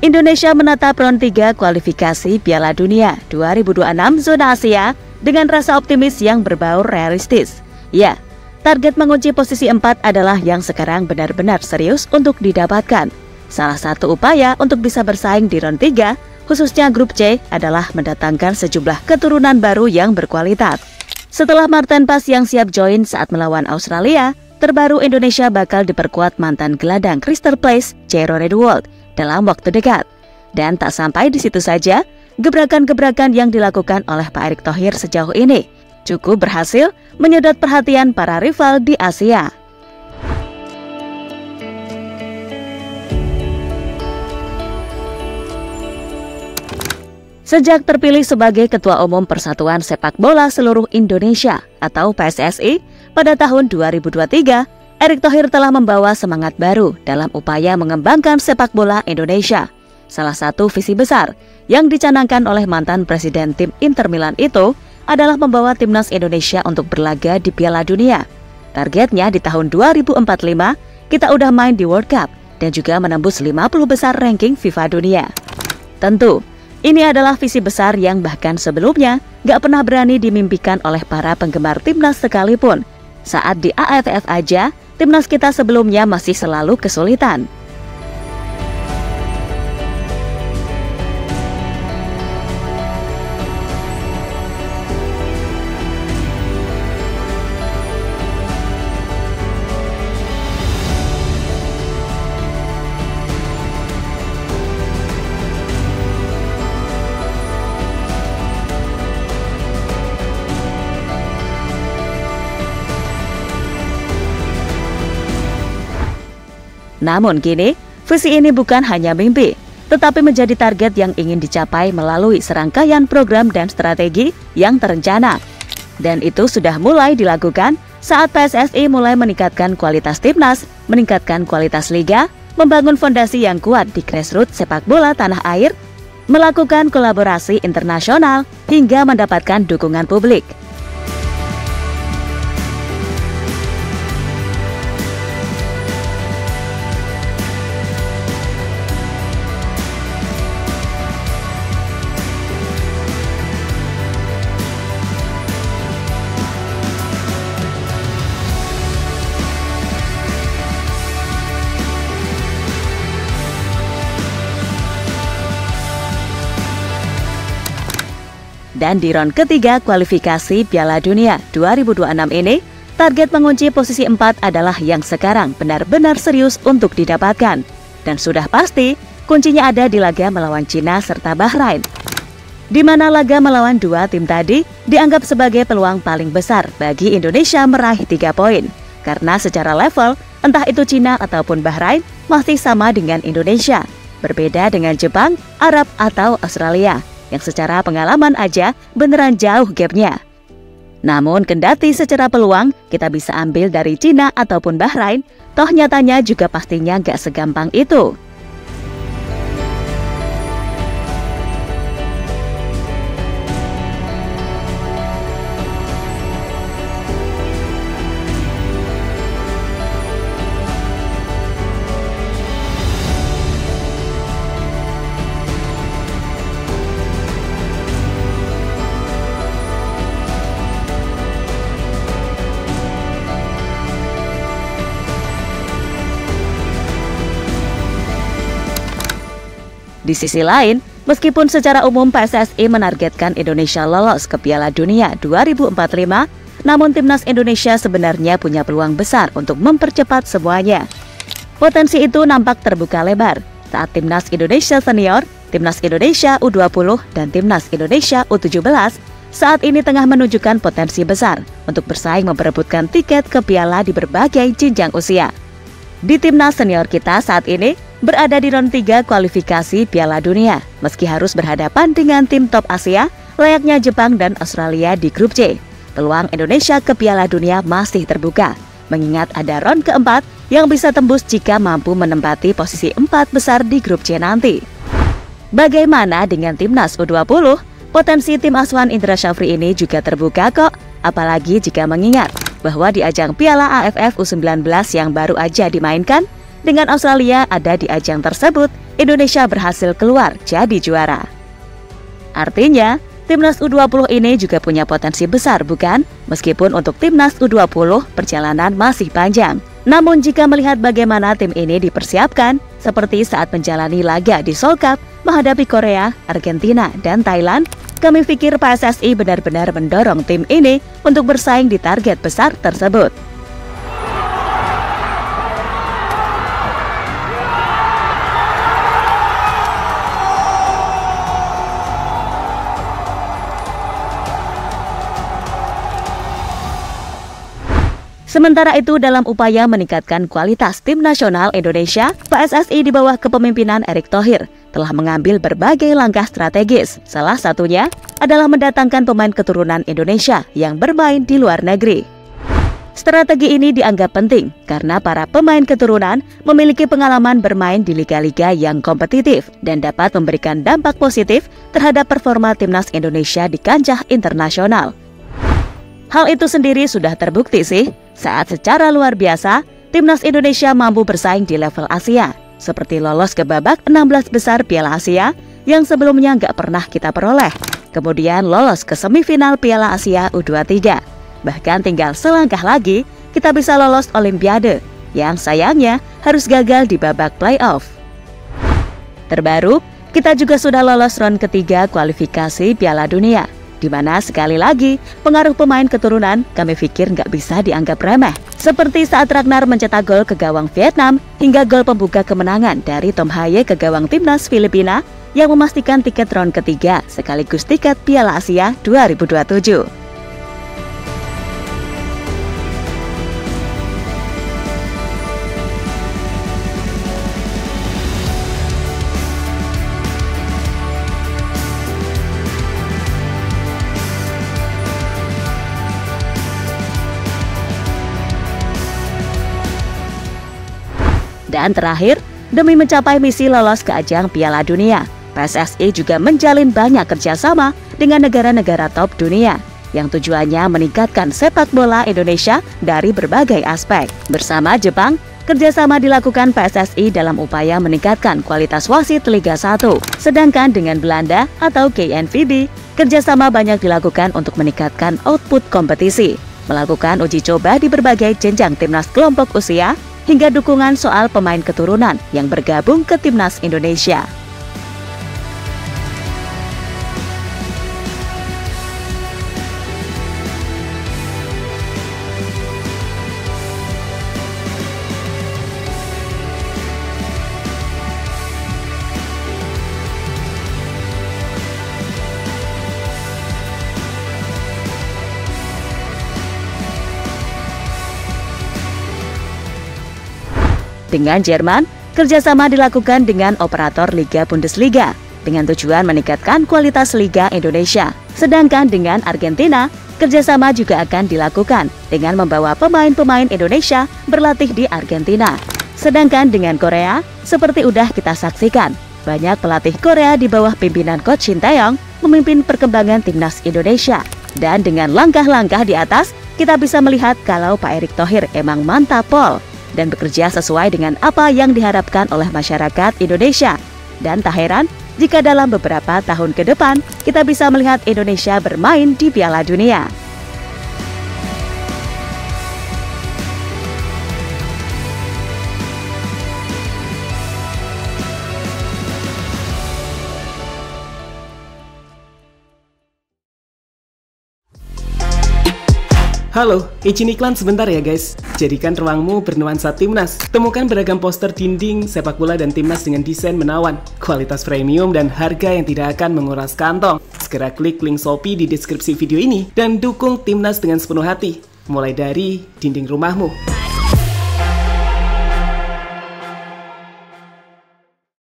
Indonesia menatap ronde 3 kualifikasi Piala Dunia 2026 zona Asia dengan rasa optimis yang berbau realistis. Ya, target mengunci posisi 4 adalah yang sekarang benar-benar serius untuk didapatkan. Salah satu upaya untuk bisa bersaing di ronde 3, khususnya grup C, adalah mendatangkan sejumlah keturunan baru yang berkualitas. Setelah Martin Paes yang siap join saat melawan Australia, terbaru Indonesia bakal diperkuat mantan gelandang Crystal Palace, Jaron Edouard, dalam waktu dekat. Dan tak sampai di situ saja, gebrakan-gebrakan yang dilakukan oleh Pak Erick Thohir sejauh ini cukup berhasil menyedot perhatian para rival di Asia. Sejak terpilih sebagai Ketua Umum Persatuan Sepak Bola Seluruh Indonesia atau PSSI pada tahun 2023, Erick Thohir telah membawa semangat baru dalam upaya mengembangkan sepak bola Indonesia. Salah satu visi besar yang dicanangkan oleh mantan Presiden tim Inter Milan itu adalah membawa timnas Indonesia untuk berlaga di Piala Dunia. Targetnya di tahun 2045 kita udah main di World Cup dan juga menembus 50 besar ranking FIFA dunia. Tentu, ini adalah visi besar yang bahkan sebelumnya gak pernah berani dimimpikan oleh para penggemar timnas sekalipun. Saat di AFF aja, timnas kita sebelumnya masih selalu kesulitan. Namun kini, visi ini bukan hanya mimpi, tetapi menjadi target yang ingin dicapai melalui serangkaian program dan strategi yang terencana. Dan itu sudah mulai dilakukan saat PSSI mulai meningkatkan kualitas timnas, meningkatkan kualitas liga, membangun fondasi yang kuat di grassroots sepak bola tanah air, melakukan kolaborasi internasional, hingga mendapatkan dukungan publik. Dan di ronde ketiga kualifikasi Piala Dunia 2026 ini, target mengunci posisi 4 adalah yang sekarang benar-benar serius untuk didapatkan. Dan sudah pasti, kuncinya ada di laga melawan Cina serta Bahrain. Di mana laga melawan dua tim tadi dianggap sebagai peluang paling besar bagi Indonesia meraih 3 poin. Karena secara level, entah itu Cina ataupun Bahrain masih sama dengan Indonesia. Berbeda dengan Jepang, Arab atau Australia, yang secara pengalaman aja beneran jauh gapnya. Namun kendati secara peluang kita bisa ambil dari Cina ataupun Bahrain, toh nyatanya juga pastinya gak segampang itu. Di sisi lain, meskipun secara umum PSSI menargetkan Indonesia lolos ke Piala Dunia 2045, namun timnas Indonesia sebenarnya punya peluang besar untuk mempercepat semuanya. Potensi itu nampak terbuka lebar saat timnas Indonesia senior, timnas Indonesia U20, dan timnas Indonesia U17 saat ini tengah menunjukkan potensi besar untuk bersaing memperebutkan tiket ke piala di berbagai jenjang usia. Di timnas senior kita saat ini berada di ronde 3 kualifikasi Piala Dunia, meski harus berhadapan dengan tim top Asia layaknya Jepang dan Australia di grup C. Peluang Indonesia ke Piala Dunia masih terbuka, mengingat ada ronde keempat yang bisa tembus jika mampu menempati posisi 4 besar di grup C nanti. Bagaimana dengan timnas U20? Potensi tim asuhan Indra Syafri ini juga terbuka kok, apalagi jika mengingat bahwa di ajang Piala AFF U19 yang baru aja dimainkan, dengan Australia ada di ajang tersebut, Indonesia berhasil keluar jadi juara. Artinya, Timnas U20 ini juga punya potensi besar, bukan? Meskipun untuk Timnas U20 perjalanan masih panjang. Namun jika melihat bagaimana tim ini dipersiapkan, seperti saat menjalani laga di Seoul Cup menghadapi Korea, Argentina, dan Thailand, kami pikir PSSI benar-benar mendorong tim ini untuk bersaing di target besar tersebut. Sementara itu, dalam upaya meningkatkan kualitas tim nasional Indonesia, PSSI di bawah kepemimpinan Erick Thohir telah mengambil berbagai langkah strategis. Salah satunya adalah mendatangkan pemain keturunan Indonesia yang bermain di luar negeri. Strategi ini dianggap penting karena para pemain keturunan memiliki pengalaman bermain di liga-liga yang kompetitif dan dapat memberikan dampak positif terhadap performa timnas Indonesia di kancah internasional. Hal itu sendiri sudah terbukti sih, saat secara luar biasa, Timnas Indonesia mampu bersaing di level Asia, seperti lolos ke babak 16 besar Piala Asia yang sebelumnya nggak pernah kita peroleh, kemudian lolos ke semifinal Piala Asia U23. Bahkan tinggal selangkah lagi, kita bisa lolos Olimpiade, yang sayangnya harus gagal di babak playoff. Terbaru, kita juga sudah lolos round ketiga kualifikasi Piala Dunia, di mana sekali lagi pengaruh pemain keturunan kami pikir nggak bisa dianggap remeh. Seperti saat Ragnar mencetak gol ke gawang Vietnam hingga gol pembuka kemenangan dari Tom Haye ke gawang timnas Filipina yang memastikan tiket round ketiga sekaligus tiket Piala Asia 2027. Dan terakhir, demi mencapai misi lolos ke ajang Piala Dunia, PSSI juga menjalin banyak kerjasama dengan negara-negara top dunia yang tujuannya meningkatkan sepak bola Indonesia dari berbagai aspek. Bersama Jepang, kerjasama dilakukan PSSI dalam upaya meningkatkan kualitas wasit Liga 1. Sedangkan dengan Belanda atau KNVB, kerjasama banyak dilakukan untuk meningkatkan output kompetisi, melakukan uji coba di berbagai jenjang timnas kelompok usia, hingga dukungan soal pemain keturunan yang bergabung ke Timnas Indonesia. Dengan Jerman, kerjasama dilakukan dengan operator Liga Bundesliga dengan tujuan meningkatkan kualitas Liga Indonesia. Sedangkan dengan Argentina, kerjasama juga akan dilakukan dengan membawa pemain-pemain Indonesia berlatih di Argentina. Sedangkan dengan Korea, seperti udah kita saksikan, banyak pelatih Korea di bawah pimpinan Coach Shin Tae-yong memimpin perkembangan timnas Indonesia. Dan dengan langkah-langkah di atas, kita bisa melihat kalau Pak Erick Thohir emang mantap pol dan bekerja sesuai dengan apa yang diharapkan oleh masyarakat Indonesia. Dan tak heran jika dalam beberapa tahun ke depan kita bisa melihat Indonesia bermain di Piala Dunia. Halo, izin iklan sebentar ya guys. Jadikan ruangmu bernuansa timnas. Temukan beragam poster dinding, sepak bola dan timnas dengan desain menawan, kualitas premium dan harga yang tidak akan menguras kantong. Segera klik link Shopee di deskripsi video ini dan dukung timnas dengan sepenuh hati. Mulai dari dinding rumahmu.